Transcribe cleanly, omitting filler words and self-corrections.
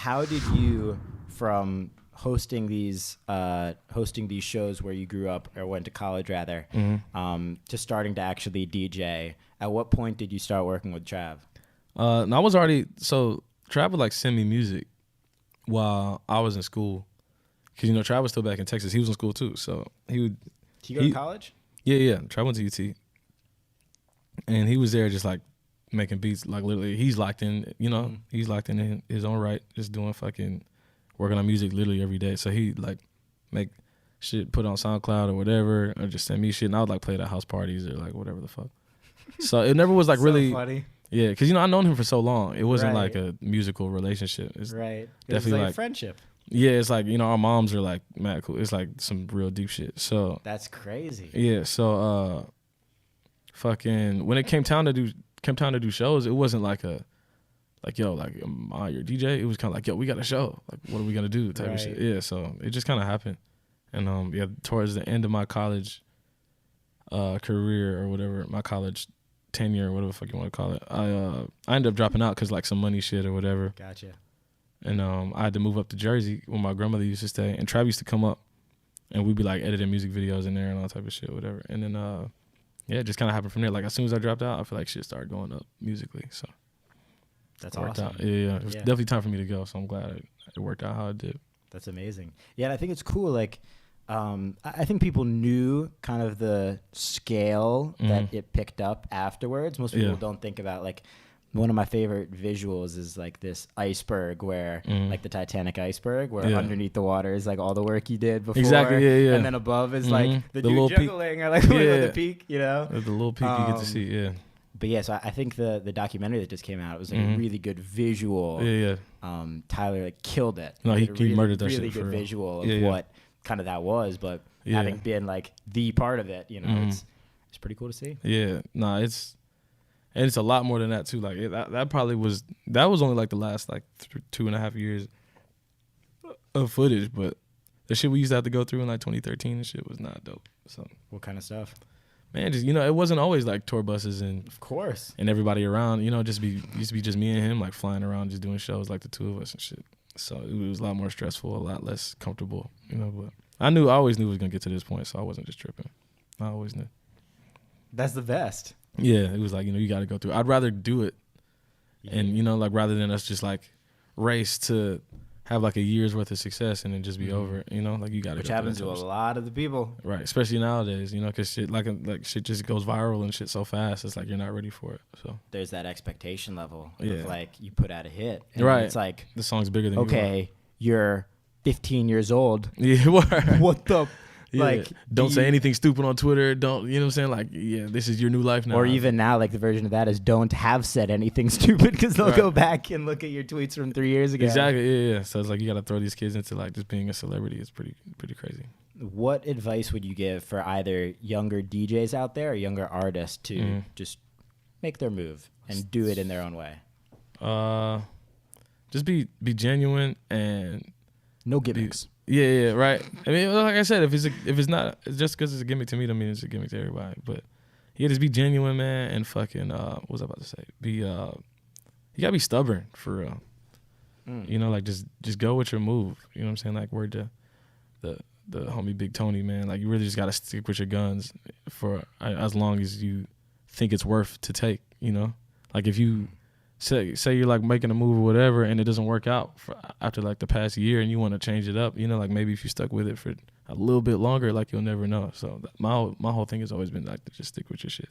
how did you, from hosting these shows where you grew up or went to college rather, to starting to actually DJ? At what point did you start working with Trav? I was already Trav would like send me music while I was in school, because Trav was still back in Texas. He was in school too, so he would. Did you go to college? Yeah. Trav went to UT, and he was there just like making beats, like literally. He's locked in, he's locked in his own right, just doing fucking working on music literally every day. So he like make shit, put it on SoundCloud or whatever, or just send me shit, and I would like play it at house parties or like whatever the fuck. So it never was like really funny. Yeah, because I've known him for so long. It wasn't like a musical relationship. It's right. Definitely like friendship. Yeah, it's like our moms are like mad cool. It's like some real deep shit. So that's crazy. Yeah. So fucking when it came time to do shows, it wasn't like am I your DJ? It was kind of like, yo, we got a show. Like, what are we gonna do? Type of shit. Yeah. So it just kind of happened, and towards the end of my college career or whatever, my college tenure or whatever the fuck you want to call it, I ended up dropping out because like some money shit or whatever. Gotcha. And I had to move up to Jersey where my grandmother used to stay, and Trav used to come up, and we'd be like editing music videos in there and all type of shit, whatever. And then it just kind of happened from there. Like as soon as I dropped out, I feel like shit started going up musically. So that's awesome. Out. Yeah, it was definitely time for me to go. So I'm glad it worked out how it did. That's amazing. Yeah, and I think it's cool. Like, I think people knew kind of the scale that it picked up afterwards. Most people don't think about, like, one of my favorite visuals is like this iceberg where like the Titanic iceberg where underneath the water is like all the work you did before. Exactly, yeah. And then above is like the dude little juggling peak. or like the peak, The little peak you get to see, yeah. But yeah, so I think the documentary that just came out, it was like a really good visual. Yeah. Tyler like killed it. No, he really, murdered that really shit. Really good visual of yeah. what kind of that was, but having been like the part of it, it's pretty cool to see. Yeah, it's a lot more than that too. Like that was only like the last like 2.5 years of footage, but the shit we used to have to go through in like 2013 and shit was not dope. So what kind of stuff? Man, just it wasn't always like tour buses and of course and everybody around. Used to be just me and him like flying around just doing shows like the two of us and shit. So it was a lot more stressful, a lot less comfortable, but I always knew it was gonna get to this point, so I wasn't just tripping. I always knew. That's the best. Yeah, it was like, you got to go through. I'd rather do it and, like rather than us just like race to have like a year's worth of success and then just be over it, like you got to Which happens to a lot of the people. Right, especially nowadays, because shit like shit just goes viral and shit so fast. It's like you're not ready for it. So there's that expectation level of like you put out a hit. And right. It's like the song's bigger than you're 15 years old. Yeah, what the... Yeah. Like, don't say anything stupid on Twitter. Don't, you know what I'm saying? Like, yeah, this is your new life now. Or even now, like the version of that is don't have said anything stupid because they'll go back and look at your tweets from 3 years ago. Exactly. Yeah. So it's like you got to throw these kids into like just being a celebrity. It's pretty crazy. What advice would you give for either younger DJs out there or younger artists to just make their move and do it in their own way? Just be genuine and no gimmicks. Yeah, right. I mean, like I said, if it's not just because it's a gimmick to me, don't mean it's a gimmick to everybody. But yeah, just be genuine, man, and fucking what was I about to say? You gotta be stubborn for real. Like just go with your move. You know what I'm saying? Like word to the homie Big Tony, man. Like you really just gotta stick with your guns for as long as you think it's worth to take. Like if you say you're like making a move or whatever and it doesn't work out after like the past year and you want to change it up, like maybe if you stuck with it for a little bit longer, like you'll never know. So my whole thing has always been like to just stick with your shit.